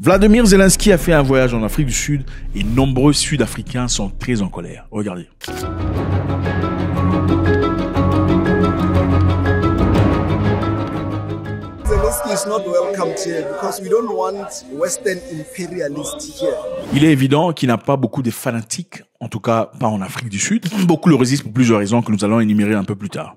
Vladimir Zelensky a fait un voyage en Afrique du Sud et nombreux Sud-Africains sont très en colère. Regardez. Zelensky is not welcomed here because we don't want Western imperialists here. Il est évident qu'il n'a pas beaucoup de fanatiques, en tout cas pas en Afrique du Sud. Beaucoup le résistent pour plusieurs raisons que nous allons énumérer un peu plus tard.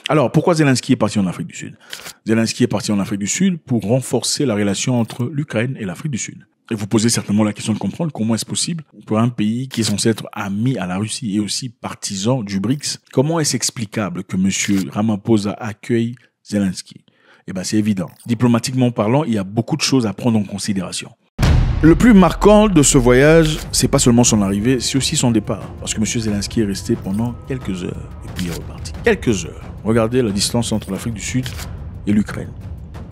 Alors, pourquoi Zelensky est parti en Afrique du Sud? Zelensky est parti en Afrique du Sud pour renforcer la relation entre l'Ukraine et l'Afrique du Sud. Et vous posez certainement la question de comprendre comment est-ce possible pour un pays qui est censé être ami à la Russie et aussi partisan du BRICS. Comment est-ce explicable que M. Ramaphosa accueille Zelensky? Eh ben, c'est évident. Diplomatiquement parlant, il y a beaucoup de choses à prendre en considération. Le plus marquant de ce voyage, c'est pas seulement son arrivée, c'est aussi son départ. Parce que M. Zelensky est resté pendant quelques heures et puis il est reparti. Quelques heures. Regardez la distance entre l'Afrique du Sud et l'Ukraine.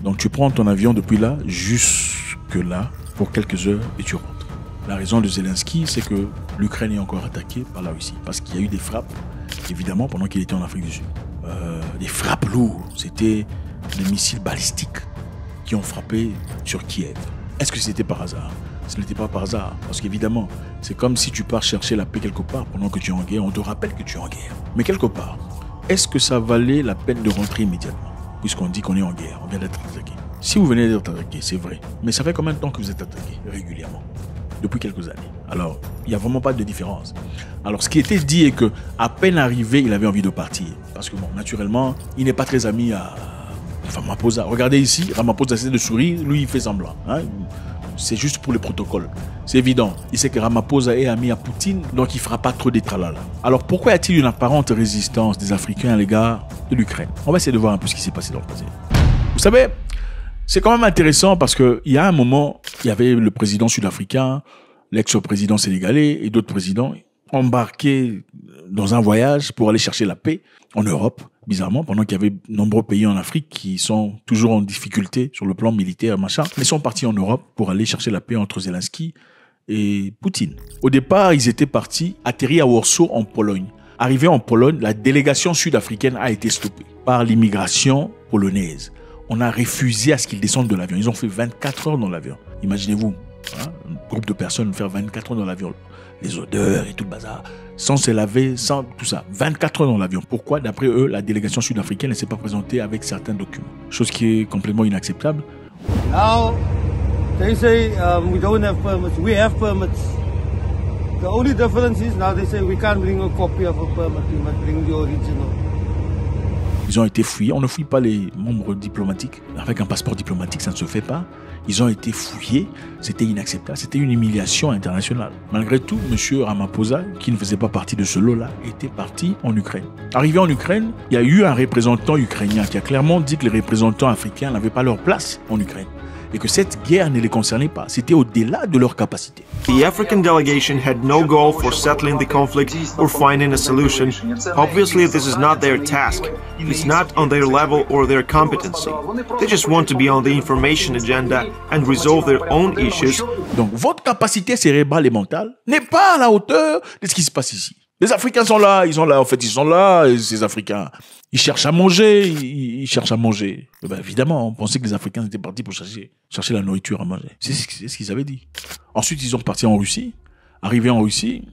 Donc tu prends ton avion depuis là jusque là pour quelques heures et tu rentres. La raison de Zelensky, c'est que l'Ukraine est encore attaquée par la Russie. Parce qu'il y a eu des frappes, évidemment, pendant qu'il était en Afrique du Sud. Des frappes lourdes. C'était des missiles balistiques qui ont frappé sur Kiev. Est-ce que c'était par hasard? Ce n'était pas par hasard. Parce qu'évidemment, c'est comme si tu pars chercher la paix quelque part pendant que tu es en guerre. On te rappelle que tu es en guerre. Mais quelque part, est-ce que ça valait la peine de rentrer immédiatement? Puisqu'on dit qu'on est en guerre, on vient d'être attaqué. Si vous venez d'être attaqué, c'est vrai. Mais ça fait combien de temps que vous êtes attaqué régulièrement? Depuis quelques années. Alors, il n'y a vraiment pas de différence. Alors, ce qui était dit est que, à peine arrivé, il avait envie de partir. Parce que, bon, naturellement, il n'est pas très ami à Ramaphosa. Regardez ici, Ramaphosa essaie de sourire, lui, il fait semblant. Hein? C'est juste pour le protocole. C'est évident. Il sait que Ramaphosa est ami à Poutine, donc il ne fera pas trop des tralala. Alors, pourquoi y a-t-il une apparente résistance des Africains à l'égard de l'Ukraine? On va essayer de voir un peu ce qui s'est passé dans le passé. Vous savez, c'est quand même intéressant parce qu'il y a un moment, il y avait le président sud-africain, l'ex-président sénégalais et d'autres présidents embarqués dans un voyage pour aller chercher la paix en Europe, bizarrement, pendant qu'il y avait de nombreux pays en Afrique qui sont toujours en difficulté sur le plan militaire, machin, mais sont partis en Europe pour aller chercher la paix entre Zelensky et Poutine. Au départ, ils étaient partis atterrir à Warsaw en Pologne. Arrivés en Pologne, la délégation sud-africaine a été stoppée par l'immigration polonaise. On a refusé à ce qu'ils descendent de l'avion. Ils ont fait 24 heures dans l'avion. Imaginez-vous, hein, un groupe de personnes faire 24 heures dans l'avion. Les odeurs et tout le bazar. Sans se laver, sans tout ça. 24 heures dans l'avion. Pourquoi? D'après eux, la délégation sud-africaine ne s'est pas présentée avec certains documents. Chose qui est complètement inacceptable. Now, they say we don't have permits. We have permits. The only difference is now they say we can't bring a copy of a permit. We must bring the original. Ils ont été fouillés. On ne fouille pas les membres diplomatiques. Avec un passeport diplomatique, ça ne se fait pas. Ils ont été fouillés. C'était inacceptable. C'était une humiliation internationale. Malgré tout, M. Ramaphosa, qui ne faisait pas partie de ce lot-là, était parti en Ukraine. Arrivé en Ukraine, il y a eu un représentant ukrainien qui a clairement dit que les représentants africains n'avaient pas leur place en Ukraine. Et que cette guerre ne les concernait pas. C'était au-delà de leur capacité. The African delegation had no goal for settling the conflict or finding a solution. Obviously, this is not their task. It's not on their level or their competency. They just want to be on the information agenda and resolve their own issues. Donc, votre capacité cérébrale et mentale n'est pas à la hauteur de ce qui se passe ici. Les Africains sont là, ces Africains. Ils cherchent à manger, ils cherchent à manger. Et ben évidemment, on pensait que les Africains étaient partis pour chercher la nourriture à manger. C'est ce qu'ils avaient dit. Ensuite, ils sont partis en Russie. Arrivés en Russie,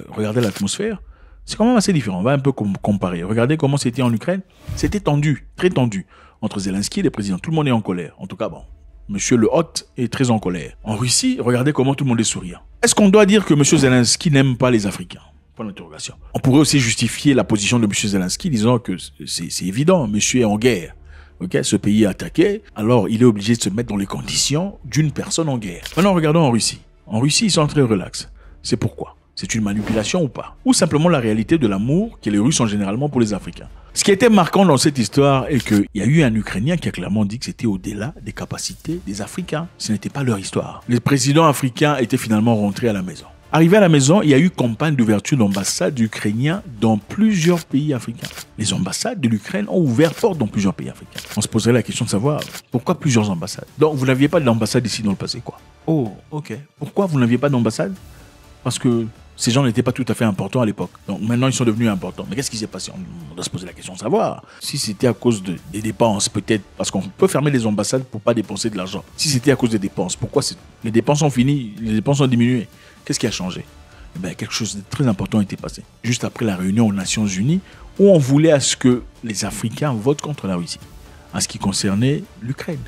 regardez l'atmosphère. C'est quand même assez différent. On va un peu comparer. Regardez comment c'était en Ukraine. C'était tendu, très tendu. Entre Zelensky et les présidents. Tout le monde est en colère. En tout cas, bon. Monsieur le Hôte est très en colère. En Russie, regardez comment tout le monde est souriant. Est-ce qu'on doit dire que Monsieur Zelensky n'aime pas les Africains? On pourrait aussi justifier la position de M. Zelensky disant que c'est évident, monsieur est en guerre. Okay, ce pays est attaqué, alors il est obligé de se mettre dans les conditions d'une personne en guerre. Maintenant, regardons en Russie. En Russie, ils sont très relax. C'est pourquoi? C'est une manipulation ou pas? Ou simplement la réalité de l'amour que les Russes ont généralement pour les Africains. Ce qui était marquant dans cette histoire est qu'il y a eu un Ukrainien qui a clairement dit que c'était au-delà des capacités des Africains. Ce n'était pas leur histoire. Les présidents africains étaient finalement rentrés à la maison. Arrivé à la maison, il y a eu campagne d'ouverture d'ambassades ukrainiennes dans plusieurs pays africains. Les ambassades de l'Ukraine ont ouvert porte dans plusieurs pays africains. On se poserait la question de savoir pourquoi plusieurs ambassades. Donc vous n'aviez pas d'ambassade ici dans le passé, quoi. Oh, ok. Pourquoi vous n'aviez pas d'ambassade? Parce que Ces gens n'étaient pas tout à fait importants à l'époque. Donc maintenant, ils sont devenus importants. Mais qu'est-ce qui s'est passé? On doit se poser la question de savoir. Si c'était à cause des dépenses, peut-être, parce qu'on peut fermer les ambassades pour pas dépenser de l'argent. Si c'était à cause des dépenses, pourquoi les dépenses ont fini, les dépenses ont diminué? Qu'est-ce qui a changé? Eh bien, quelque chose de très important était passé. Juste après la réunion aux Nations Unies, où on voulait à ce que les Africains votent contre la Russie, en ce qui concernait l'Ukraine.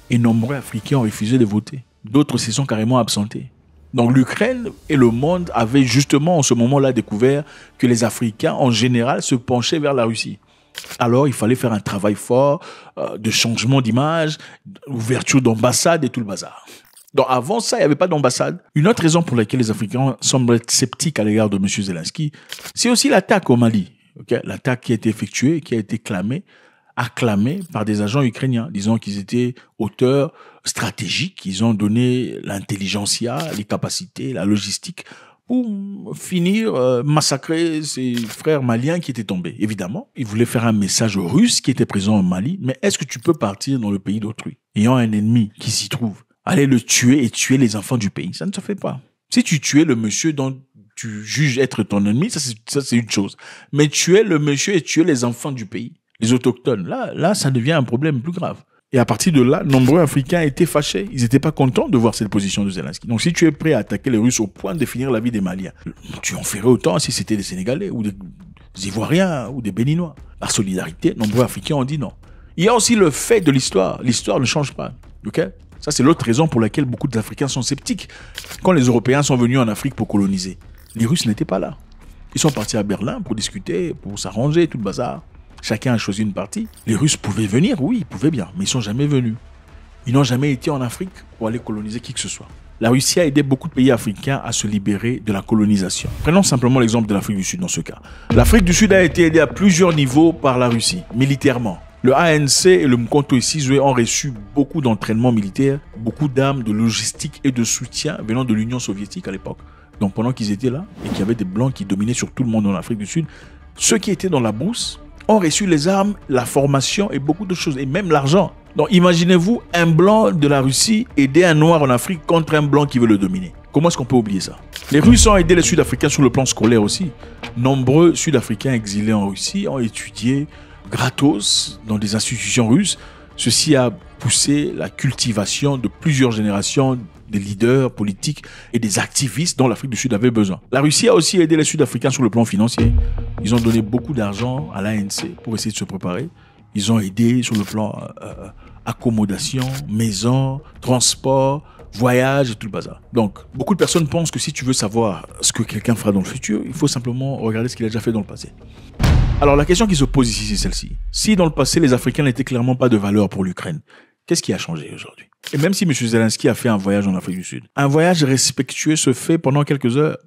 Et nombreux Africains ont refusé de voter. D'autres se sont carrément absentés. Donc l'Ukraine et le monde avaient justement en ce moment-là découvert que les Africains en général se penchaient vers la Russie. Alors il fallait faire un travail fort de changement d'image, ouverture d'ambassade et tout le bazar. Donc avant ça, il n'y avait pas d'ambassade. Une autre raison pour laquelle les Africains semblent être sceptiques à l'égard de M. Zelensky, c'est aussi l'attaque au Mali. Okay? L'attaque qui a été effectuée, qui a été acclamée par des agents ukrainiens, disant qu'ils étaient auteurs stratégiques, ils ont donné l'intelligentsia, les capacités, la logistique pour finir massacrer ces frères maliens qui étaient tombés. Évidemment, ils voulaient faire un message aux Russes qui étaient présents au Mali, mais est-ce que tu peux partir dans le pays d'autrui, ayant un ennemi qui s'y trouve, aller le tuer et tuer les enfants du pays? Ça ne se fait pas. Si tu tuais le monsieur dont tu juges être ton ennemi, ça c'est une chose. Mais tuer le monsieur et tuer les enfants du pays, les autochtones, là, ça devient un problème plus grave. Et à partir de là, nombreux Africains étaient fâchés. Ils n'étaient pas contents de voir cette position de Zelensky. Donc si tu es prêt à attaquer les Russes au point de finir la vie des Maliens, tu en ferais autant si c'était des Sénégalais ou des Ivoiriens ou des Béninois. Par solidarité, nombreux Africains ont dit non. Il y a aussi le fait de l'histoire. L'histoire ne change pas. Okay? Ça, c'est l'autre raison pour laquelle beaucoup d'Africains sont sceptiques. Quand les Européens sont venus en Afrique pour coloniser, les Russes n'étaient pas là. Ils sont partis à Berlin pour discuter, pour s'arranger, tout le bazar. Chacun a choisi une partie. Les Russes pouvaient venir, oui, ils pouvaient bien, mais ils ne sont jamais venus. Ils n'ont jamais été en Afrique pour aller coloniser qui que ce soit. La Russie a aidé beaucoup de pays africains à se libérer de la colonisation. Prenons simplement l'exemple de l'Afrique du Sud dans ce cas. L'Afrique du Sud a été aidée à plusieurs niveaux par la Russie, militairement. Le ANC et le Mkonto Sizwe ont reçu beaucoup d'entraînement militaire, beaucoup d'armes, de logistique et de soutien venant de l'Union soviétique à l'époque. Donc pendant qu'ils étaient là et qu'il y avait des Blancs qui dominaient sur tout le monde en Afrique du Sud, ceux qui étaient dans la brousse ont reçu les armes, la formation et beaucoup de choses, et même l'argent. Donc imaginez-vous un Blanc de la Russie aider un Noir en Afrique contre un Blanc qui veut le dominer. Comment est-ce qu'on peut oublier ça? Les Russes ont aidé les Sud-Africains sur le plan scolaire aussi. Nombreux Sud-Africains exilés en Russie ont étudié gratos dans des institutions russes. Ceci a poussé la cultivation de plusieurs générations des leaders politiques et des activistes dont l'Afrique du Sud avait besoin. La Russie a aussi aidé les Sud-Africains sur le plan financier. Ils ont donné beaucoup d'argent à l'ANC pour essayer de se préparer. Ils ont aidé sur le plan accommodation, maison, transport, voyage et tout le bazar. Donc, beaucoup de personnes pensent que si tu veux savoir ce que quelqu'un fera dans le futur, il faut simplement regarder ce qu'il a déjà fait dans le passé. Alors, la question qui se pose ici, c'est celle-ci. Si dans le passé, les Africains n'étaient clairement pas de valeur pour l'Ukraine, qu'est-ce qui a changé aujourd'hui? Et même si M. Zelensky a fait un voyage en Afrique du Sud, un voyage respectueux se fait pendant quelques heures.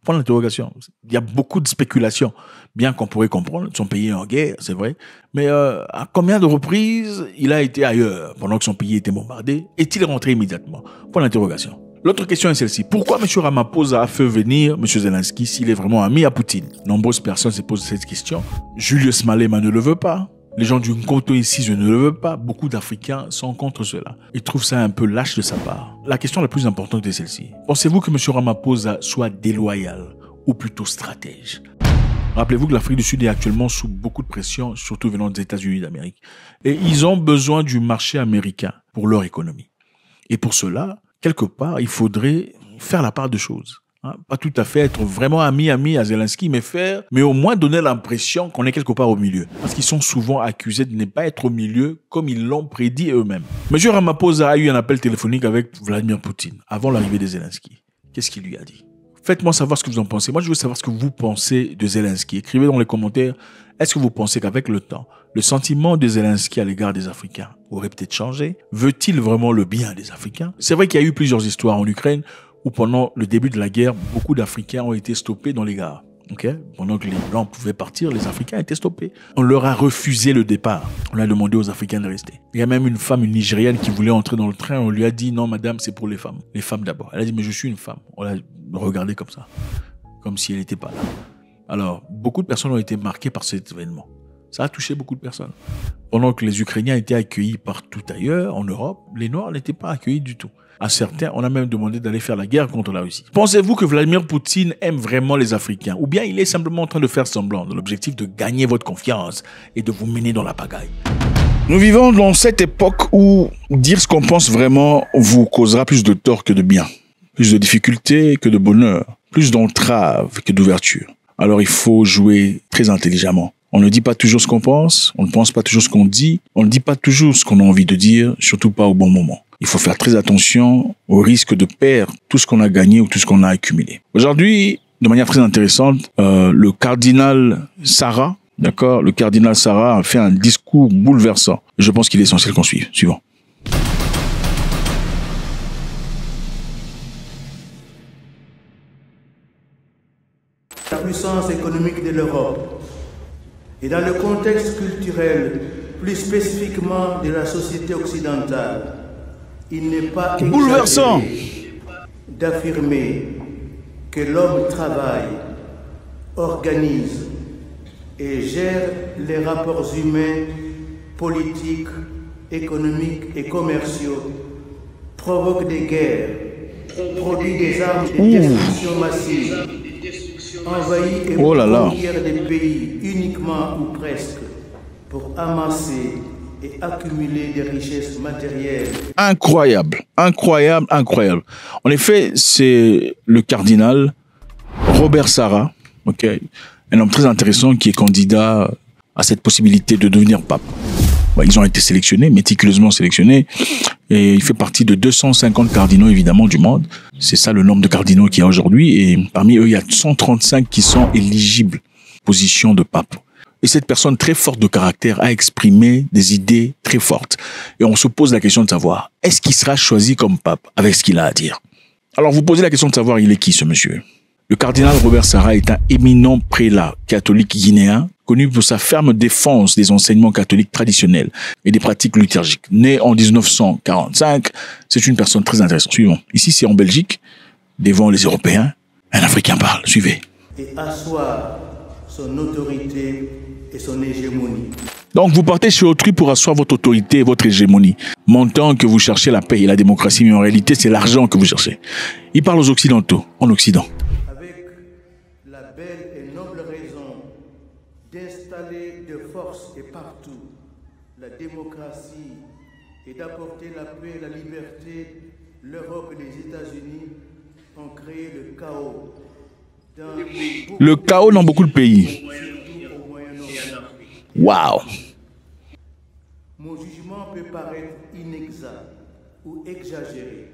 Point d'interrogation. Il y a beaucoup de spéculations. Bien qu'on pourrait comprendre, son pays est en guerre, c'est vrai. Mais à combien de reprises il a été ailleurs pendant que son pays était bombardé? Est-il rentré immédiatement? Point d'interrogation. L'autre question est celle-ci. Pourquoi M. Ramaphosa a fait venir M. Zelensky s'il est vraiment ami à Poutine? Nombreuses personnes se posent cette question. Julius Malema ne le veut pas. Les gens du Mkonto ici, je ne le veux pas. Beaucoup d'Africains sont contre cela. Ils trouvent ça un peu lâche de sa part. La question la plus importante est celle-ci. Pensez-vous que M. Ramaphosa soit déloyal ou plutôt stratège? Rappelez-vous que l'Afrique du Sud est actuellement sous beaucoup de pression, surtout venant des États-Unis d'Amérique. Et ils ont besoin du marché américain pour leur économie. Et pour cela, quelque part, il faudrait faire la part de choses. Pas tout à fait être vraiment ami à Zelensky, mais au moins donner l'impression qu'on est quelque part au milieu. Parce qu'ils sont souvent accusés de ne pas être au milieu comme ils l'ont prédit eux-mêmes. M. Ramaphosa a eu un appel téléphonique avec Vladimir Poutine avant l'arrivée de Zelensky. Qu'est-ce qu'il lui a dit? Faites-moi savoir ce que vous en pensez. Moi, je veux savoir ce que vous pensez de Zelensky. Écrivez dans les commentaires, est-ce que vous pensez qu'avec le temps, le sentiment de Zelensky à l'égard des Africains aurait peut-être changé? Veut-il vraiment le bien des Africains? C'est vrai qu'il y a eu plusieurs histoires en Ukraine où pendant le début de la guerre, beaucoup d'Africains ont été stoppés dans les gares. Okay? Pendant que les Blancs pouvaient partir, les Africains étaient stoppés. On leur a refusé le départ. On a demandé aux Africains de rester. Il y a même une femme, une Nigériane, qui voulait entrer dans le train. On lui a dit, non, madame, c'est pour les femmes d'abord. Elle a dit, mais je suis une femme. On l'a regardée comme ça, comme si elle n'était pas là. Alors, beaucoup de personnes ont été marquées par cet événement. Ça a touché beaucoup de personnes. Pendant que les Ukrainiens étaient accueillis partout ailleurs, en Europe, les Noirs n'étaient pas accueillis du tout. À certains, on a même demandé d'aller faire la guerre contre la Russie. Pensez-vous que Vladimir Poutine aime vraiment les Africains? Ou bien il est simplement en train de faire semblant, dans l'objectif de gagner votre confiance et de vous mener dans la pagaille? Nous vivons dans cette époque où dire ce qu'on pense vraiment vous causera plus de tort que de bien. Plus de difficultés que de bonheur. Plus d'entraves que d'ouverture. Alors il faut jouer très intelligemment. On ne dit pas toujours ce qu'on pense, on ne pense pas toujours ce qu'on dit, on ne dit pas toujours ce qu'on a envie de dire, surtout pas au bon moment. Il faut faire très attention au risque de perdre tout ce qu'on a gagné ou tout ce qu'on a accumulé. Aujourd'hui, de manière très intéressante, le cardinal Sarah, d'accord, le cardinal Sarah a fait un discours bouleversant. Je pense qu'il est essentiel qu'on suive. Suivant. La puissance économique de l'Europe et dans le contexte culturel, plus spécifiquement de la société occidentale, il n'est pas bouleversant d'affirmer que l'homme travaille, organise et gère les rapports humains, politiques, économiques et commerciaux, provoque des guerres, produit des armes de destruction massive, envahit et conquiert des pays uniquement ou presque pour amasser et accumuler des richesses matérielles. Incroyable, incroyable, incroyable. En effet, c'est le cardinal Robert Sarah, okay, un homme très intéressant qui est candidat à cette possibilité de devenir pape. Ils ont été sélectionnés, méticuleusement sélectionnés, et il fait partie de 250 cardinaux évidemment du monde. C'est ça le nombre de cardinaux qu'il y a aujourd'hui, et parmi eux, il y a 135 qui sont éligibles position de pape. Et cette personne très forte de caractère a exprimé des idées très fortes. Et on se pose la question de savoir, est-ce qu'il sera choisi comme pape avec ce qu'il a à dire? Alors vous posez la question de savoir, il est qui ce monsieur? Le cardinal Robert Sarah est un éminent prélat catholique guinéen, connu pour sa ferme défense des enseignements catholiques traditionnels et des pratiques liturgiques. Né en 1945, c'est une personne très intéressante. Suivons. Ici, c'est en Belgique, devant les Européens. Un Africain parle. Suivez. Et asseoir son autorité et son hégémonie. Donc, vous partez chez autrui pour asseoir votre autorité et votre hégémonie. Montant que vous cherchez la paix et la démocratie, mais en réalité, c'est l'argent que vous cherchez. Il parle aux Occidentaux, en Occident. Avec la belle et noble raison d'installer de force et partout la démocratie et d'apporter la paix et la liberté, l'Europe et les États-Unis ont créé le chaos. Le chaos dans beaucoup de pays. Waouh! Mon jugement peut paraître inexact ou exagéré,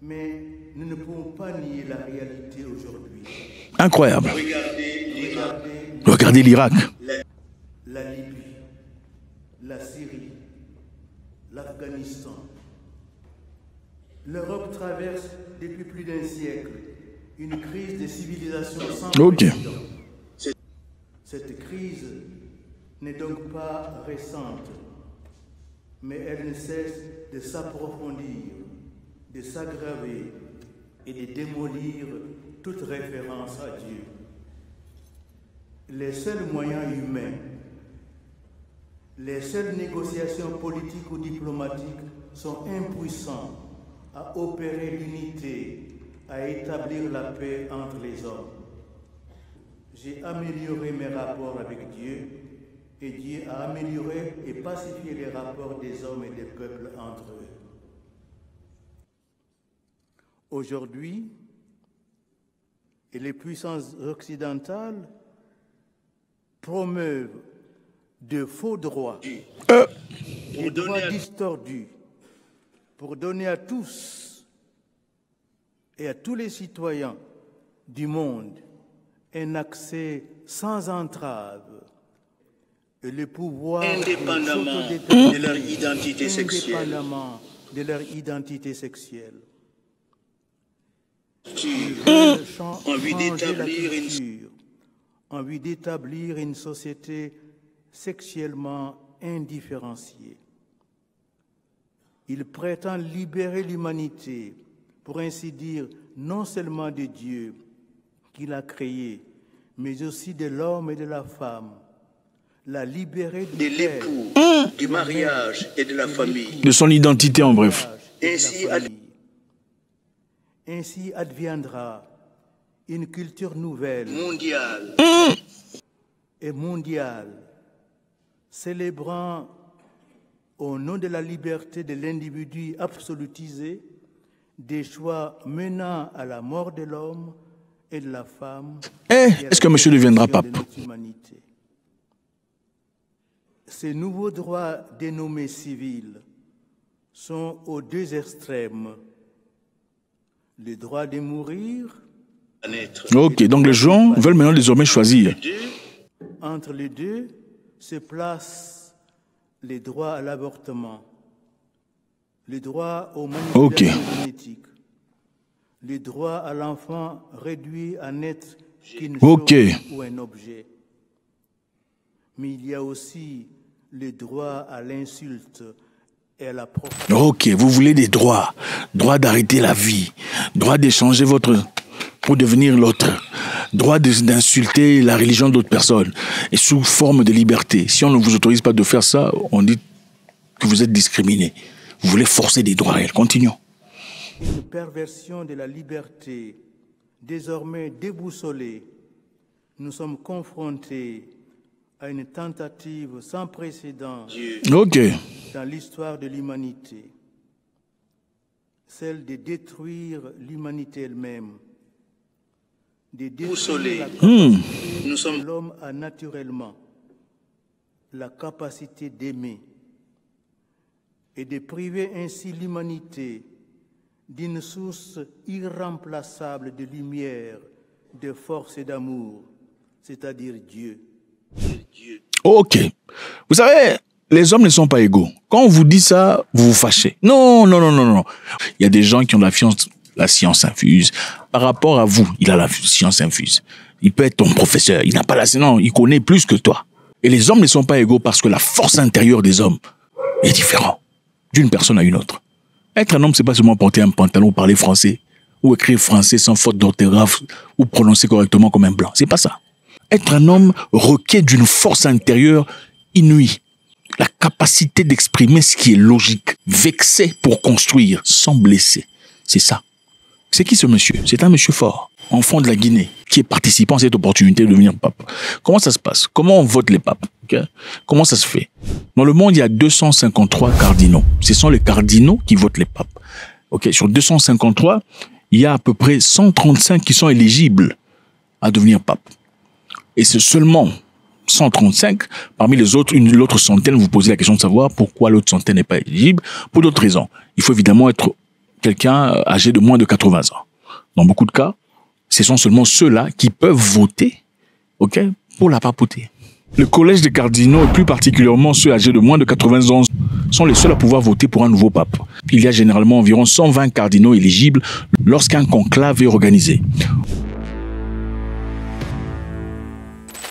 mais nous ne pouvons pas nier la réalité aujourd'hui. Incroyable. Regardez l'Irak. La Libye, la Syrie, l'Afghanistan. L'Europe traverse depuis plus d'un siècle une crise de civilisation sans précédent. Cette crise n'est donc pas récente, mais elle ne cesse de s'approfondir, de s'aggraver et de démolir toute référence à Dieu. Les seuls moyens humains, les seules négociations politiques ou diplomatiques sont impuissants à opérer l'unité, à établir la paix entre les hommes. J'ai amélioré mes rapports avec Dieu et Dieu a amélioré et pacifié les rapports des hommes et des peuples entre eux. Aujourd'hui, et les puissances occidentales promeuvent de faux droits, des droits distordus, pour donner à tous et à tous les citoyens du monde un accès sans entrave et le pouvoir indépendamment de leur identité sexuelle. Indépendamment de leur identité sexuelle. En vue d'établir une société sexuellement indifférenciée. Il prétend libérer l'humanité, pour ainsi dire, non seulement de Dieu qu'il a créé, mais aussi de l'homme et de la femme, la libérer de l'époux, du mariage et de la famille. De son identité en bref. et de la famille. Ainsi adviendra une culture nouvelle et mondiale, célébrant au nom de la liberté de l'individu absolutisé des choix menant à la mort de l'homme et de la femme. Est-ce que monsieur deviendra pape? Ces nouveaux droits dénommés civils sont aux deux extrêmes. Le droit de mourir. Ok, donc les gens veulent maintenant désormais choisir. Entre les deux se placent les droits à l'avortement, le droit aux manipulations génétiques, le droit à l'enfant réduit à n'être qu'une chose ou un objet. Mais il y a aussi le droit à l'insulte et à la profanation. Ok, vous voulez des droits. Droit d'arrêter la vie. Droit d'échanger votre... pour devenir l'autre. Droit d'insulter la religion d'autres personnes. Et sous forme de liberté. Si on ne vous autorise pas de faire ça, on dit que vous êtes discriminé. Vous voulez forcer des droits réels. Continuons. Une perversion de la liberté, désormais déboussolée, nous sommes confrontés à une tentative sans précédent dans l'histoire de l'humanité, celle de détruire l'humanité elle-même, de détruire la capacité l'homme a naturellement la capacité d'aimer et de priver ainsi l'humanité d'une source irremplaçable de lumière, de force et d'amour, c'est-à-dire Dieu. Ok. Vous savez, les hommes ne sont pas égaux. Quand on vous dit ça, vous vous fâchez. Non, non, non, non, non. Il y a des gens qui ont la science infuse. Par rapport à vous, il a la science infuse. Il peut être ton professeur. Il n'a pas la science. Non, il connaît plus que toi. Et les hommes ne sont pas égaux parce que la force intérieure des hommes est différente d'une personne à une autre. Être un homme, c'est pas seulement porter un pantalon, parler français, ou écrire français sans faute d'orthographe, ou prononcer correctement comme un blanc. C'est pas ça. Être un homme requiert d'une force intérieure inouïe. La capacité d'exprimer ce qui est logique. Vexer pour construire, sans blesser. C'est ça. C'est qui ce monsieur? C'est un monsieur fort, enfant de la Guinée, qui est participant à cette opportunité de devenir pape. Comment ça se passe? Comment on vote les papes? Comment ça se fait? Dans le monde, il y a 253 cardinaux. Ce sont les cardinaux qui votent les papes. Sur 253, il y a à peu près 135 qui sont éligibles à devenir pape. Et c'est seulement 135, parmi les autres, l'autre centaine, vous posez la question de savoir pourquoi l'autre centaine n'est pas éligible. Pour d'autres raisons. Il faut évidemment être quelqu'un âgé de moins de 80 ans. Dans beaucoup de cas, ce sont seulement ceux-là qui peuvent voter, pour la papauté. Le collège des cardinaux, et plus particulièrement ceux âgés de moins de 80 ans, sont les seuls à pouvoir voter pour un nouveau pape. Il y a généralement environ 120 cardinaux éligibles lorsqu'un conclave est organisé.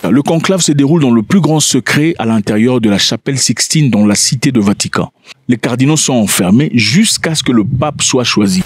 Le conclave se déroule dans le plus grand secret à l'intérieur de la chapelle Sixtine dans la cité de Vatican. Les cardinaux sont enfermés jusqu'à ce que le pape soit choisi.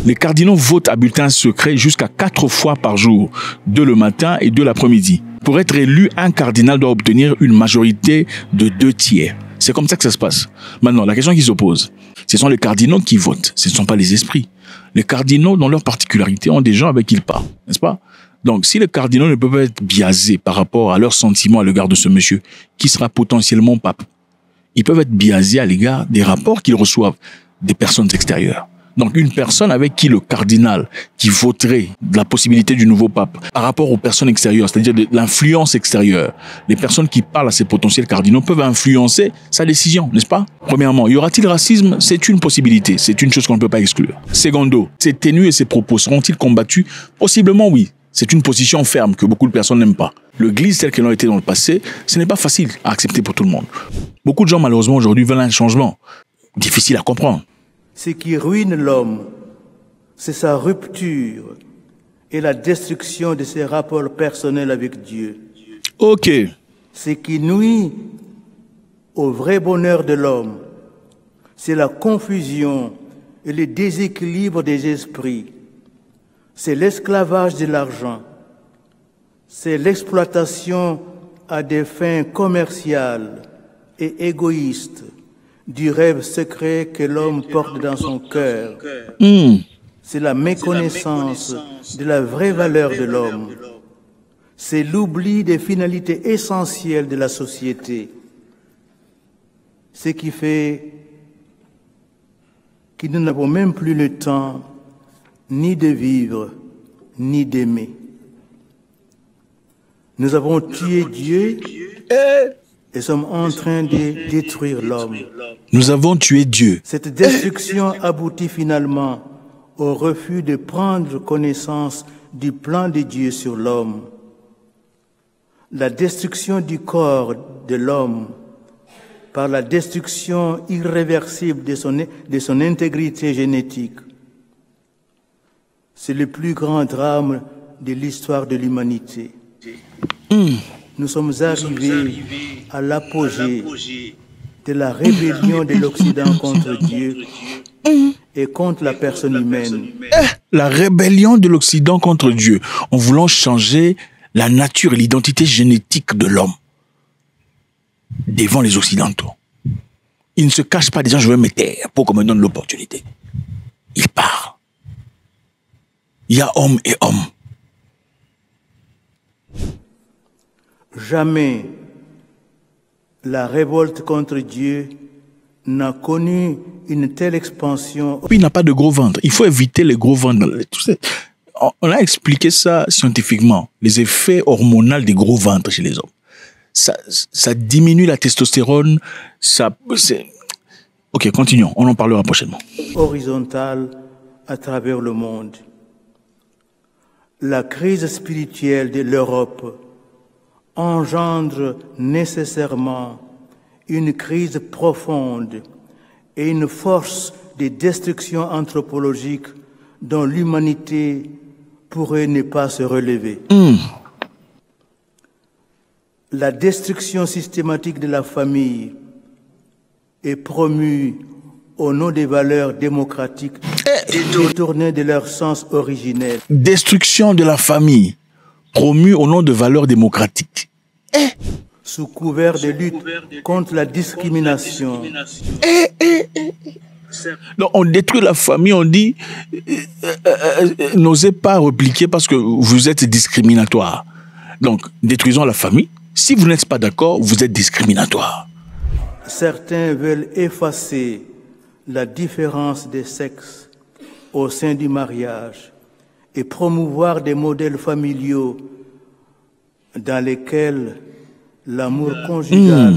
Les cardinaux votent à bulletin secret jusqu'à 4 fois par jour, 2 le matin et 2 l'après-midi. Pour être élu, un cardinal doit obtenir une majorité de 2 tiers. C'est comme ça que ça se passe. Maintenant, la question qui se pose, ce sont les cardinaux qui votent, ce ne sont pas les esprits. Les cardinaux, dans leur particularité, ont des gens avec qui ils parlent, n'est-ce pas? Donc, si les cardinaux ne peuvent pas être biaisés par rapport à leurs sentiments à l'égard de ce monsieur, qui sera potentiellement pape, ils peuvent être biaisés à l'égard des rapports qu'ils reçoivent des personnes extérieures. Donc, une personne avec qui le cardinal, qui voterait de la possibilité du nouveau pape, par rapport aux personnes extérieures, c'est-à-dire de l'influence extérieure, les personnes qui parlent à ces potentiels cardinaux peuvent influencer sa décision, n'est-ce pas? Premièrement, y aura-t-il racisme? C'est une possibilité, c'est une chose qu'on ne peut pas exclure. Secondo, ses tenues et ses propos seront-ils combattus? Possiblement oui. C'est une position ferme que beaucoup de personnes n'aiment pas. L'Église telle qu'elle a été dans le passé, ce n'est pas facile à accepter pour tout le monde. Beaucoup de gens, malheureusement, aujourd'hui, veulent un changement. Difficile à comprendre. Ce qui ruine l'homme, c'est sa rupture et la destruction de ses rapports personnels avec Dieu. Ok. Ce qui nuit au vrai bonheur de l'homme, c'est la confusion et le déséquilibre des esprits. C'est l'esclavage de l'argent, c'est l'exploitation à des fins commerciales et égoïstes du rêve secret que l'homme porte dans son cœur. C'est la méconnaissance de la vraie valeur de l'homme. C'est l'oubli des finalités essentielles de la société. Ce qui fait que nous n'avons même plus le temps ni de vivre, ni d'aimer. Nous avons tué Dieu et sommes en train de détruire l'homme. Nous avons tué Dieu. Cette destruction aboutit finalement au refus de prendre connaissance du plan de Dieu sur l'homme. La destruction du corps de l'homme par la destruction irréversible de son intégrité génétique. C'est le plus grand drame de l'histoire de l'humanité. Nous sommes arrivés à l'apogée de la rébellion de l'Occident contre Dieu et contre la personne humaine. La rébellion de l'Occident contre Dieu, en voulant changer la nature et l'identité génétique de l'homme devant les Occidentaux. Il ne se cache pas, déjà je vais me taire pour qu'on me donne l'opportunité. Il part. Il y a homme et homme. Jamais la révolte contre Dieu n'a connu une telle expansion. Il n'a pas de gros ventre. Il faut éviter les gros ventres. On a expliqué ça scientifiquement. Les effets hormonaux des gros ventres chez les hommes. Ça diminue la testostérone. Ok, continuons. On en parlera prochainement. Horizontale à travers le monde. La crise spirituelle de l'Europe engendre nécessairement une crise profonde et une force de destruction anthropologique dont l'humanité pourrait ne pas se relever. La destruction systématique de la famille est promue au nom des valeurs démocratiques détournées de leur sens originel. Destruction de la famille promue au nom de valeurs démocratiques. Sous couvert de lutte contre la discrimination. Donc on détruit la famille, on dit n'osez pas répliquer parce que vous êtes discriminatoire. Donc détruisons la famille. Si vous n'êtes pas d'accord, vous êtes discriminatoire. Certains veulent effacer la différence des sexes au sein du mariage et promouvoir des modèles familiaux dans lesquels l'amour conjugal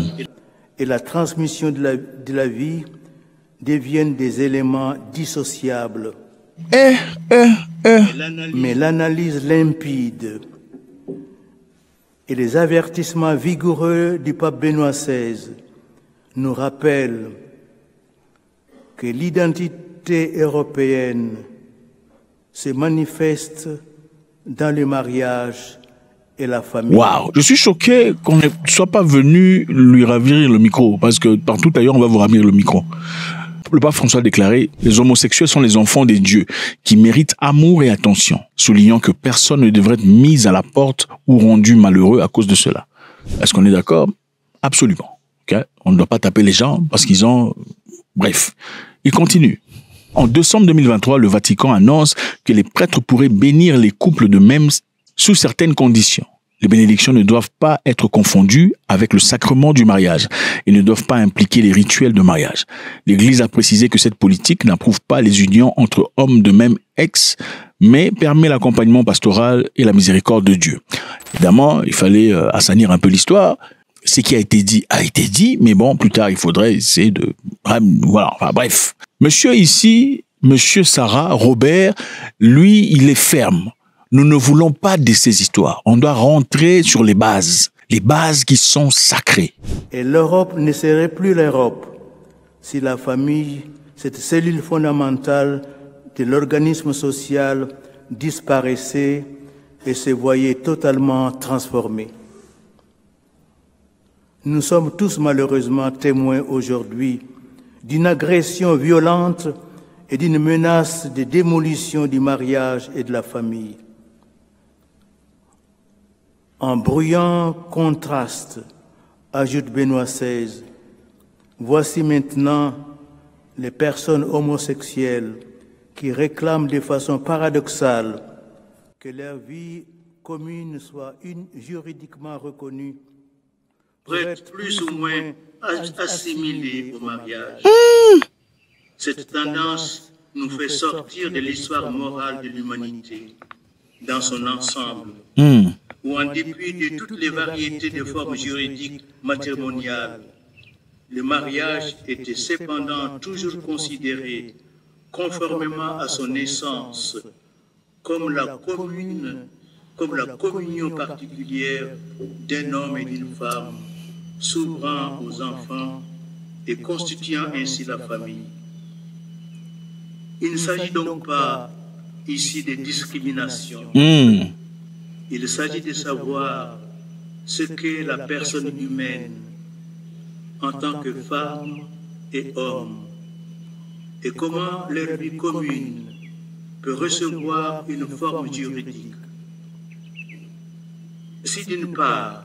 et la transmission de la vie deviennent des éléments dissociables. Mais l'analyse limpide et les avertissements vigoureux du pape Benoît XVI nous rappellent que l'identité européenne se manifeste dans le mariage et la famille. Waouh, je suis choqué qu'on ne soit pas venu lui ravir le micro, parce que partout ailleurs on va vous ravir le micro. Le pape François a déclaré « Les homosexuels sont les enfants des dieux qui méritent amour et attention », soulignant que personne ne devrait être mis à la porte ou rendu malheureux à cause de cela. Est-ce qu'on est d'accord? Absolument. Okay? On ne doit pas taper les gens parce qu'ils ont... Bref, il continue. En décembre 2023, le Vatican annonce que les prêtres pourraient bénir les couples de même sous certaines conditions. Les bénédictions ne doivent pas être confondues avec le sacrement du mariage et ne doivent pas impliquer les rituels de mariage. L'Église a précisé que cette politique n'approuve pas les unions entre hommes de même sexe, mais permet l'accompagnement pastoral et la miséricorde de Dieu. Évidemment, il fallait assainir un peu l'histoire. Ce qui a été dit, mais bon, plus tard, il faudrait essayer de... Voilà, enfin bref. Monsieur ici, monsieur Sarah, Robert, lui, il est ferme. Nous ne voulons pas de ces histoires. On doit rentrer sur les bases qui sont sacrées. Et l'Europe ne serait plus l'Europe si la famille, cette cellule fondamentale de l'organisme social, disparaissait et se voyait totalement transformée. Nous sommes tous malheureusement témoins aujourd'hui d'une agression violente et d'une menace de démolition du mariage et de la famille. En bruyant contraste, ajoute Benoît XVI, Voici maintenant les personnes homosexuelles qui réclament de façon paradoxale que leur vie commune soit juridiquement reconnue. Pour être plus ou moins assimilés au mariage. Cette tendance nous fait sortir de l'histoire morale de l'humanité dans son ensemble, où en dépit de toutes les variétés de formes juridiques matrimoniales, le mariage était cependant toujours considéré, conformément à son essence, comme la communion particulière d'un homme et d'une femme, s'ouvrant aux enfants et constituant ainsi la famille. Il ne s'agit donc pas ici de discrimination. Il s'agit de savoir ce qu'est la personne humaine en tant que femme et homme, et comment leur vie commune peut recevoir une forme juridique. Si d'une part,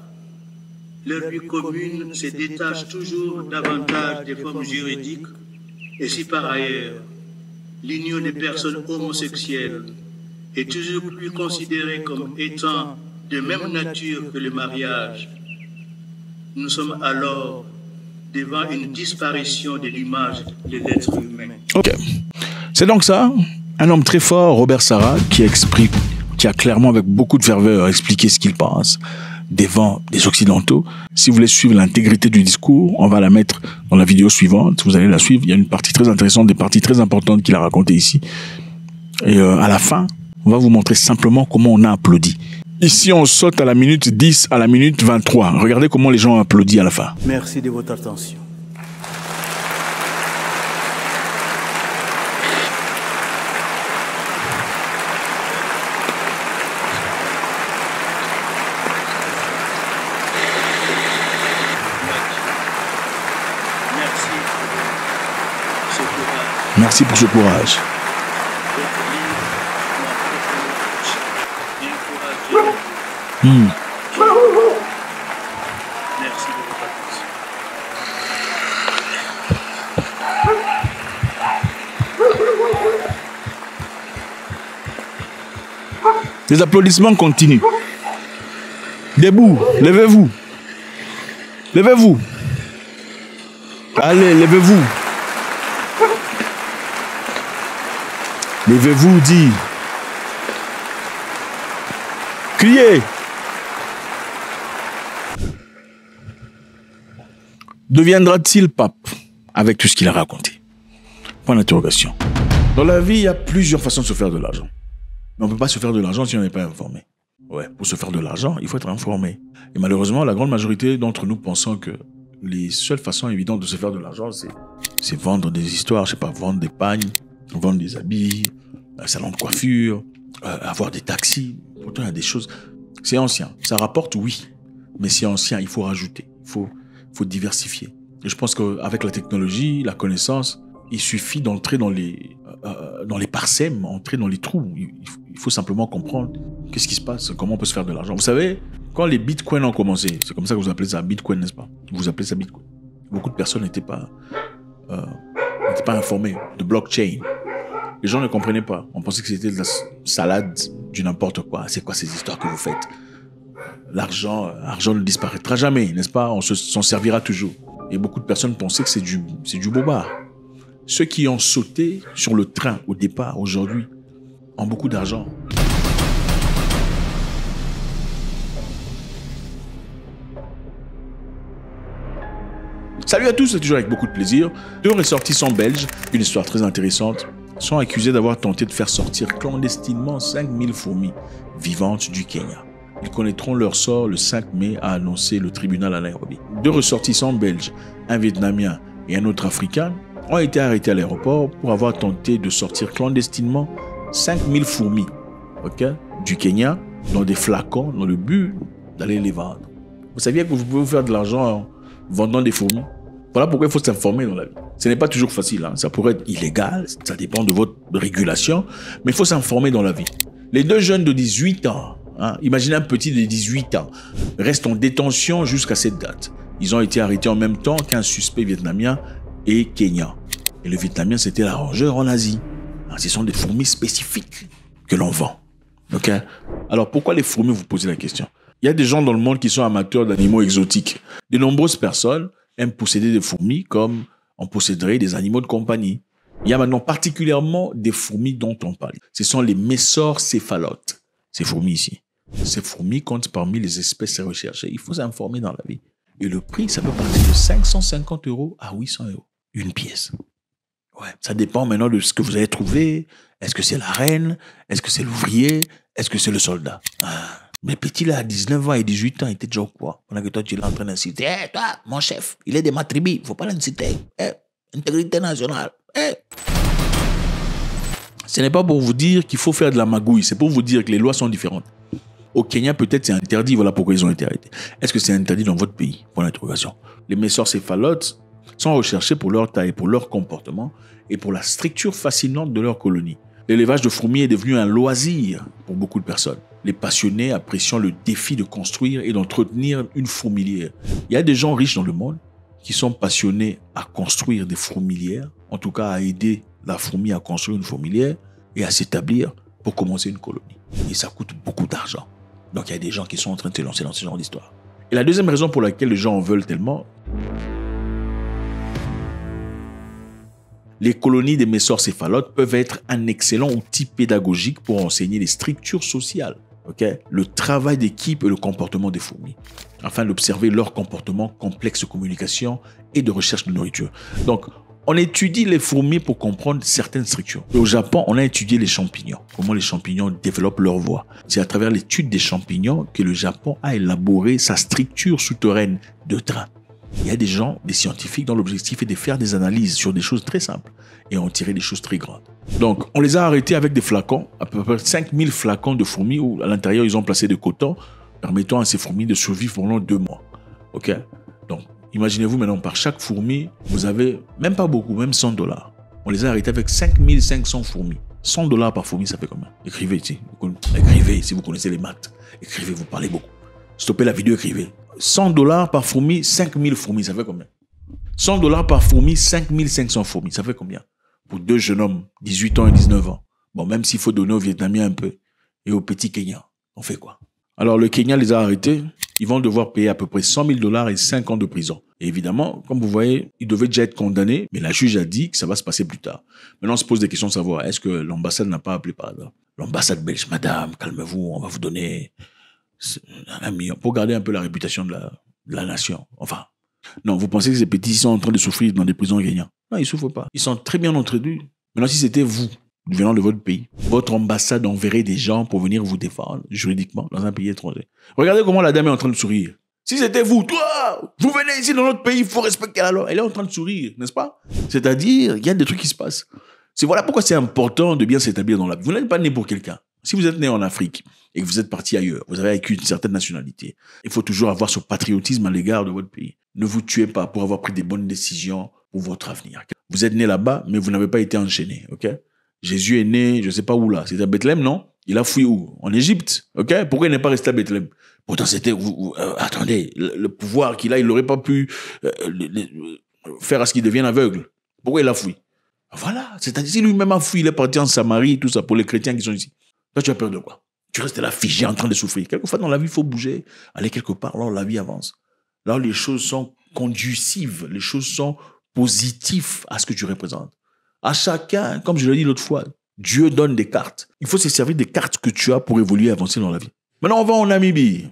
leur vie commune se détache toujours davantage des formes juridiques, et si par ailleurs, l'union des personnes homosexuelles est toujours plus considérée comme étant de même nature que le mariage, nous sommes alors devant une disparition de l'image de l'être humain. Ok. C'est donc ça, un homme très fort, Robert Sarah, qui a clairement avec beaucoup de ferveur expliqué ce qu'il pense devant des Occidentaux. Si vous voulez suivre l'intégrité du discours, on va la mettre dans la vidéo suivante. Vous allez la suivre. Il y a une partie très intéressante, des parties très importantes qu'il a racontées ici. Et à la fin, on va vous montrer simplement comment on a applaudi. Ici, on saute à la minute 10, à la minute 23. Regardez comment les gens ont applaudi à la fin. Merci de votre attention. Merci pour ce courage. Merci de votre attention. Les applaudissements continuent. Debout, levez-vous. Levez-vous. Allez, levez-vous. Levez-vous, dit. Criez. Deviendra-t-il pape avec tout ce qu'il a raconté? Point d'interrogation. Dans la vie, il y a plusieurs façons de se faire de l'argent. Mais on ne peut pas se faire de l'argent si on n'est pas informé. Ouais, pour se faire de l'argent, il faut être informé. Et malheureusement, la grande majorité d'entre nous pensons que les seules façons évidentes de se faire de l'argent, c'est vendre des histoires, je sais pas, vendre des pagnes, vendre des habits, un salon de coiffure, avoir des taxis. Pourtant, il y a des choses. C'est ancien. Ça rapporte, oui. Mais c'est ancien, il faut rajouter. Il faut diversifier. Et je pense qu'avec la technologie, la connaissance, il suffit d'entrer dans les parsèmes, entrer dans les trous. Il faut simplement comprendre qu'est-ce qui se passe, comment on peut se faire de l'argent. Vous savez, quand les bitcoins ont commencé, c'est comme ça que vous appelez ça bitcoin, n'est-ce pas? Vous appelez ça bitcoin. Beaucoup de personnes n'étaient pas informées de blockchain. Les gens ne comprenaient pas. On pensait que c'était de la salade, du n'importe quoi. C'est quoi ces histoires que vous faites? L'argent ne disparaîtra jamais, n'est-ce pas? On s'en servira toujours. Et beaucoup de personnes pensaient que c'est du bobard. Ceux qui ont sauté sur le train au départ, aujourd'hui, ont beaucoup d'argent. Salut à tous, c'est toujours avec beaucoup de plaisir. Deux ressortissants belges, une histoire très intéressante, sont accusés d'avoir tenté de faire sortir clandestinement 5000 fourmis vivantes du Kenya. Ils connaîtront leur sort le 5 mai, a annoncé le tribunal à Nairobi. Deux ressortissants belges, un Vietnamien et un autre Africain, ont été arrêtés à l'aéroport pour avoir tenté de sortir clandestinement 5000 fourmis du Kenya dans des flacons dans le but d'aller les vendre. Vous saviez que vous pouvez vous faire de l'argent en vendant des fourmis? Voilà pourquoi il faut s'informer dans la vie. Ce n'est pas toujours facile, hein. Ça pourrait être illégal, ça dépend de votre régulation, mais il faut s'informer dans la vie. Les deux jeunes de 18 ans, Hein. Imaginez un petit de 18 ans reste en détention jusqu'à cette date. Ils ont été arrêtés en même temps qu'un suspect vietnamien et kenyan. Et le vietnamien, c'était l'arrangeur en Asie. Hein, ce sont des fourmis spécifiques que l'on vend. Ok? Alors, pourquoi les fourmis, vous posez la question? Il y a des gens dans le monde qui sont amateurs d'animaux exotiques. De nombreuses personnes aiment posséder des fourmis comme on posséderait des animaux de compagnie. Il y a maintenant particulièrement des fourmis dont on parle. Ce sont les messorcéphalotes. Ces fourmis ici. Ces fourmis comptent parmi les espèces recherchées. Il faut s'informer dans la vie. Et le prix, ça peut partir de 550 € à 800 €. Une pièce. Ouais. Ça dépend maintenant de ce que vous avez trouvé. Est-ce que c'est la reine? Est-ce que c'est l'ouvrier? Est-ce que c'est le soldat? Ah. Mais petit là, à 19 ans et 18 ans, il était déjà au quoi? Pendant que toi, tu es en train d'inciter. Hé, toi, mon chef, il est de ma tribu. Il ne faut pas l'inciter. Intégrité nationale. Ce n'est pas pour vous dire qu'il faut faire de la magouille. C'est pour vous dire que les lois sont différentes. Au Kenya, peut-être c'est interdit. Voilà pourquoi ils ont été arrêtés. Est-ce que c'est interdit dans votre pays? Pour l'interrogation. Les messorcéphalotes sont recherchés pour leur taille, pour leur comportement et pour la structure fascinante de leur colonie. L'élevage de fourmis est devenu un loisir pour beaucoup de personnes. Les passionnés appréciant le défi de construire et d'entretenir une fourmilière. Il y a des gens riches dans le monde qui sont passionnés à construire des fourmilières, en tout cas à aider la fourmi à construire une fourmilière et à s'établir pour commencer une colonie. Et ça coûte beaucoup d'argent. Donc il y a des gens qui sont en train de se lancer dans ce genre d'histoire. Et la deuxième raison pour laquelle les gens en veulent tellement, les colonies des messorcéphalotes peuvent être un excellent outil pédagogique pour enseigner les structures sociales, le travail d'équipe et le comportement des fourmis, afin d'observer leur comportement complexe de communication et de recherche de nourriture. Donc, on étudie les fourmis pour comprendre certaines structures. Et au Japon, on a étudié les champignons, comment les champignons développent leur voix. C'est à travers l'étude des champignons que le Japon a élaboré sa structure souterraine de train. Il y a des gens, des scientifiques, dont l'objectif est de faire des analyses sur des choses très simples et en tirer des choses très grandes. Donc, on les a arrêtés avec des flacons, à peu près 5000 flacons de fourmis où à l'intérieur, ils ont placé des coton permettant à ces fourmis de survivre pendant 2 mois. Ok? Donc, imaginez-vous maintenant, par chaque fourmi, vous avez même pas beaucoup, même 100 $. On les a arrêtés avec 5500 fourmis. 100 $ par fourmi, ça fait combien? Écrivez ici. Écrivez si vous connaissez les maths. Écrivez, vous parlez beaucoup. Stoppez la vidéo, écrivez. 100 $ par fourmi, 5000 fourmis, ça fait combien? 100 $ par fourmi, 5500 fourmis, ça fait combien? Pour 2 jeunes hommes, 18 ans et 19 ans. Bon, même s'il faut donner aux Vietnamiens un peu, et aux petits Kenyans, on fait quoi? Alors, le Kenya les a arrêtés, ils vont devoir payer à peu près 100 000 $ et 5 ans de prison. Et évidemment, comme vous voyez, ils devaient déjà être condamnés, mais la juge a dit que ça va se passer plus tard. Maintenant, on se pose des questions de savoir, est-ce que l'ambassade n'a pas appelé par hasard? L'ambassade belge, madame, calmez-vous, on va vous donner 1 million pour garder un peu la réputation de la nation. Enfin, non, vous pensez que ces petits sont en train de souffrir dans des prisons kenyans? Non, ils ne souffrent pas. Ils sont très bien entendus. Maintenant, si c'était vous, venant de votre pays, votre ambassade enverrait des gens pour venir vous défendre juridiquement dans un pays étranger. Regardez comment la dame est en train de sourire. Si c'était vous, toi, vous venez ici dans notre pays, il faut respecter la loi. Elle est en train de sourire, n'est-ce pas? C'est-à-dire, il y a des trucs qui se passent. Voilà pourquoi c'est important de bien s'établir dans la vie. Vous n'êtes pas né pour quelqu'un. Si vous êtes né en Afrique et que vous êtes parti ailleurs, vous avez acquis une certaine nationalité, il faut toujours avoir ce patriotisme à l'égard de votre pays. Ne vous tuez pas pour avoir pris des bonnes décisions pour votre avenir. Vous êtes né là-bas, mais vous n'avez pas été enchaîné, ok? Jésus est né, je ne sais pas où là. C'était à Bethléem, non? Il a fui où? En Égypte, ok? Pourquoi il n'est pas resté à Bethléem? Pourtant, c'était... attendez, le pouvoir qu'il a, il n'aurait pas pu faire à ce qu'il devienne aveugle. Pourquoi il a fui? Voilà, c'est-à-dire, si lui-même a fui, il est parti en Samarie, tout ça, pour les chrétiens qui sont ici. Toi, tu as peur de quoi? Tu restes là figé en train de souffrir. Quelquefois, dans la vie, il faut bouger, aller quelque part, là où la vie avance. Là où les choses sont conducives, les choses sont positives à ce que tu représentes. À chacun, comme je l'ai dit l'autre fois, Dieu donne des cartes. Il faut se servir des cartes que tu as pour évoluer et avancer dans la vie. Maintenant, on va en Namibie.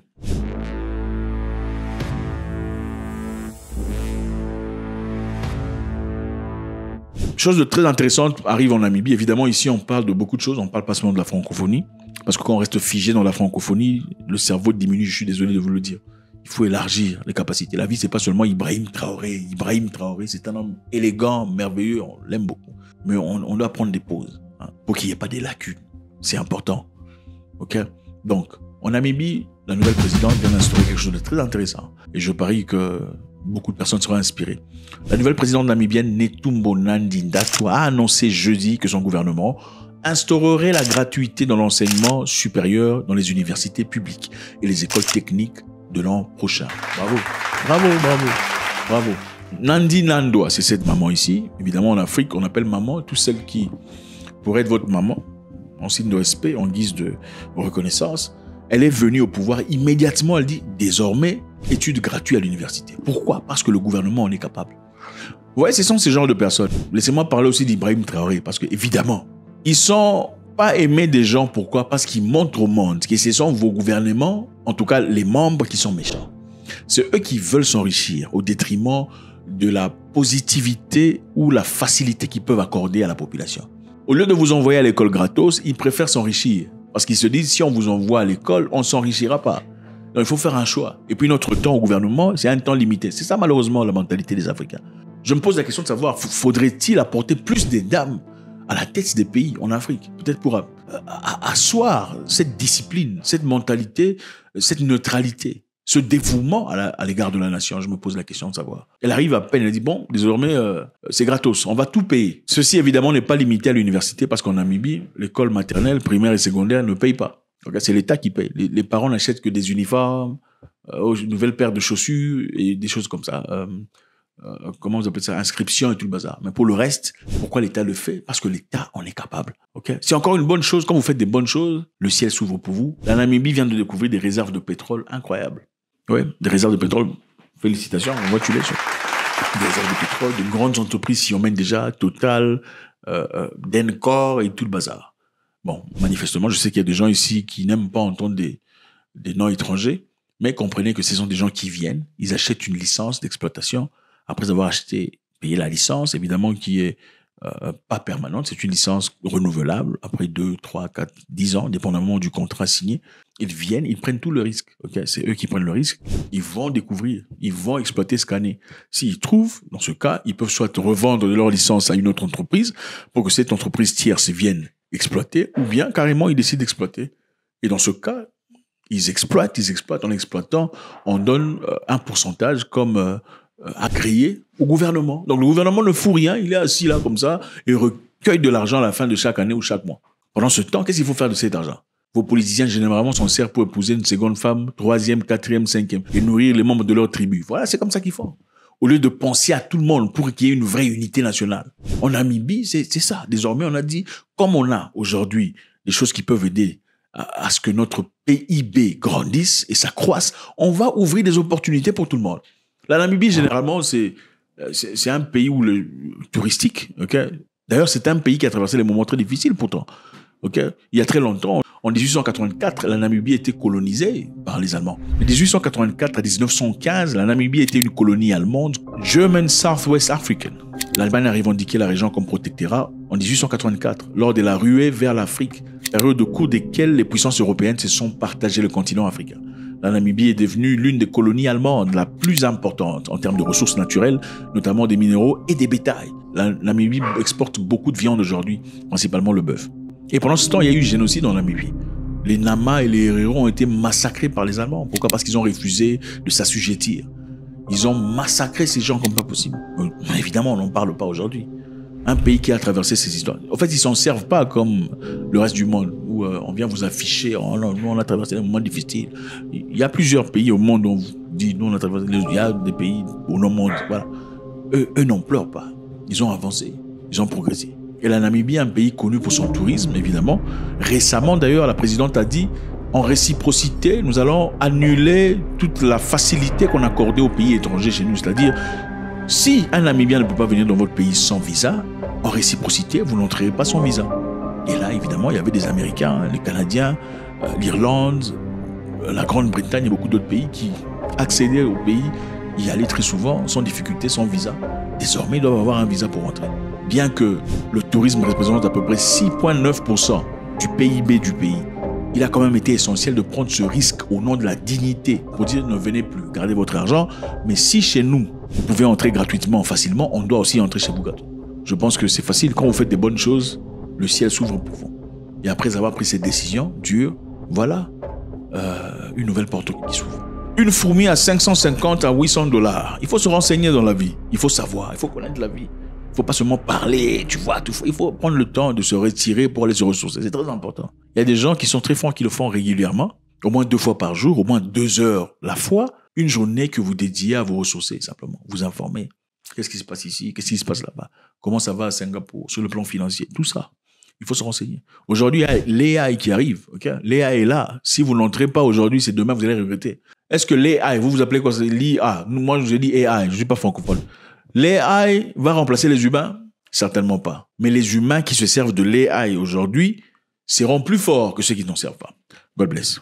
Chose de très intéressante arrive en Namibie. Évidemment, ici, on parle de beaucoup de choses. On ne parle pas seulement de la francophonie. Parce que quand on reste figé dans la francophonie, le cerveau diminue. Je suis désolé de vous le dire. Il faut élargir les capacités. La vie, c'est pas seulement Ibrahim Traoré. Ibrahim Traoré, c'est un homme élégant, merveilleux. On l'aime beaucoup. Mais on doit prendre des pauses pour qu'il n'y ait pas des lacunes. C'est important. OK? Donc, en Namibie, la nouvelle présidente vient d'instaurer quelque chose de très intéressant. Et je parie que beaucoup de personnes seront inspirées. La nouvelle présidente namibienne, Netumbo Nandi-Ndaitwah, a annoncé jeudi que son gouvernement instaurerait la gratuité dans l'enseignement supérieur dans les universités publiques et les écoles techniques de l'an prochain. Bravo, bravo, bravo, bravo. Nandi Nandoa, c'est cette maman ici. Évidemment, en Afrique, on appelle maman toutes celles qui pourraient être votre maman, en signe de respect, en guise de reconnaissance. Elle est venue au pouvoir immédiatement. Elle dit, désormais, études gratuites à l'université. Pourquoi? Parce que le gouvernement en est capable. Vous voyez, ce sont ces genres de personnes. Laissez-moi parler aussi d'Ibrahim Traoré, parce que, évidemment, ils sont pas aimés des gens. Pourquoi? Parce qu'ils montrent au monde que ce sont vos gouvernements, en tout cas les membres, qui sont méchants. C'est eux qui veulent s'enrichir au détriment de la positivité ou la facilité qu'ils peuvent accorder à la population. Au lieu de vous envoyer à l'école gratos, ils préfèrent s'enrichir. Parce qu'ils se disent, si on vous envoie à l'école, on ne s'enrichira pas. Donc il faut faire un choix. Et puis notre temps au gouvernement, c'est un temps limité. C'est ça malheureusement la mentalité des Africains. Je me pose la question de savoir, faudrait-il apporter plus des dames à la tête des pays en Afrique? Peut-être pour asseoir cette discipline, cette mentalité, cette neutralité, ce dévouement à l'égard de la nation. Je me pose la question de savoir. Elle arrive à peine, elle dit, bon, désormais, c'est gratos, on va tout payer. Ceci, évidemment, n'est pas limité à l'université parce qu'en Namibie, l'école maternelle, primaire et secondaire ne paye pas. C'est l'État qui paye. Les parents n'achètent que des uniformes, une nouvelle paire de chaussures et des choses comme ça. Comment vous appelez ça? Inscription et tout le bazar. Mais pour le reste, pourquoi l'État le fait? Parce que l'État en est capable. C'est encore une bonne chose. Quand vous faites des bonnes choses, le ciel s'ouvre pour vous. La Namibie vient de découvrir des réserves de pétrole incroyables. Oui, des réserves de pétrole. Félicitations, on voit tu l'es. Des réserves de pétrole, de grandes entreprises s'y emmènent déjà, Total, Dencor et tout le bazar. Bon, manifestement, je sais qu'il y a des gens ici qui n'aiment pas entendre des noms étrangers, mais comprenez que ce sont des gens qui viennent, ils achètent une licence d'exploitation, après avoir payé la licence, évidemment, qui est pas permanente, c'est une licence renouvelable, après 2, 3, 4, 10 ans, dépendamment du contrat signé. Ils viennent, ils prennent tout le risque. C'est eux qui prennent le risque. Ils vont découvrir, ils vont exploiter, scanner. S'ils trouvent, dans ce cas, ils peuvent soit revendre leur licence à une autre entreprise pour que cette entreprise tierce vienne exploiter, ou bien carrément ils décident d'exploiter. Et dans ce cas, ils exploitent. En exploitant, on donne un pourcentage comme agréé au gouvernement. Donc le gouvernement ne fout rien, il est assis là comme ça et recueille de l'argent à la fin de chaque année ou chaque mois. Pendant ce temps, qu'est-ce qu'il faut faire de cet argent? Vos politiciens, généralement, s'en servent pour épouser une seconde femme, 3e, 4e, 5e, et nourrir les membres de leur tribu. Voilà, c'est comme ça qu'ils font. Au lieu de penser à tout le monde pour qu'il y ait une vraie unité nationale. En Namibie, c'est ça. Désormais, on a dit, comme on a aujourd'hui des choses qui peuvent aider à ce que notre PIB grandisse et s'accroisse, on va ouvrir des opportunités pour tout le monde. La Namibie, généralement, c'est un pays touristique. D'ailleurs, c'est un pays qui a traversé des moments très difficiles pourtant. Il y a très longtemps, en 1884, la Namibie était colonisée par les Allemands. De 1884 à 1915, la Namibie était une colonie allemande, German Southwest African. L'Allemagne a revendiqué la région comme protectorat en 1884, lors de la ruée vers l'Afrique, période au cours desquelles les puissances européennes se sont partagées le continent africain. La Namibie est devenue l'une des colonies allemandes la plus importante en termes de ressources naturelles, notamment des minéraux et des bétails. La Namibie exporte beaucoup de viande aujourd'hui, principalement le bœuf. Et pendant ce temps, il y a eu génocide en Namibie. Les Nama et les Herero ont été massacrés par les Allemands. Pourquoi? Parce qu'ils ont refusé de s'assujettir. Ils ont massacré ces gens comme pas possible. Évidemment, on n'en parle pas aujourd'hui. Un pays qui a traversé ces histoires. En fait, ils s'en servent pas comme le reste du monde, où on vient vous afficher, nous on a traversé des moments difficiles. Il y a plusieurs pays au monde où on vous dit, nous on a traversé, il y a des pays au monde, voilà. Eux n'en pleurent pas. Ils ont avancé, ils ont progressé. Et la Namibie est un pays connu pour son tourisme, évidemment. Récemment, d'ailleurs, la présidente a dit, en réciprocité, nous allons annuler toute la facilité qu'on accordait aux pays étrangers chez nous. C'est-à-dire, si un Namibien ne peut pas venir dans votre pays sans visa, en réciprocité, vous n'entrerez pas sans visa. Et là, évidemment, il y avait des Américains, les Canadiens, l'Irlande, la Grande-Bretagne et beaucoup d'autres pays qui accédaient au pays, y allaient très souvent, sans difficulté, sans visa. Désormais, ils doivent avoir un visa pour entrer. Bien que le tourisme représente à peu près 6,9% du PIB du pays, il a quand même été essentiel de prendre ce risque au nom de la dignité pour dire ne venez plus, gardez votre argent, mais si chez nous, vous pouvez entrer gratuitement, facilement, on doit aussi entrer chez vous gratuitement. Je pense que c'est facile, quand vous faites des bonnes choses, le ciel s'ouvre pour vous. Et après avoir pris cette décision dure, voilà une nouvelle porte qui s'ouvre. Une fourmi à 550 à $800. Il faut se renseigner dans la vie, il faut savoir, il faut connaître la vie. Il faut pas seulement parler, tu vois. Il faut prendre le temps de se retirer pour aller se ressourcer. C'est très important. Il y a des gens qui sont très forts, qui le font régulièrement, au moins 2 fois par jour, au moins 2 heures la fois, une journée que vous dédiez à vous ressourcer, simplement. Vous informer. Qu'est-ce qui se passe ici? Qu'est-ce qui se passe là-bas? Comment ça va à Singapour? Sur le plan financier? Tout ça. Il faut se renseigner. Aujourd'hui, il y a l'AI qui arrive. Okay? L'AI est là. Si vous n'entrez pas aujourd'hui, c'est demain, vous allez regretter. Est-ce que l'AI, vous appelez quoi? C'est l'IA. Moi, je dis AI. Je suis pas francophone. L'AI va remplacer les humains? Certainement pas. Mais les humains qui se servent de l'AI aujourd'hui seront plus forts que ceux qui n'en servent pas. God bless.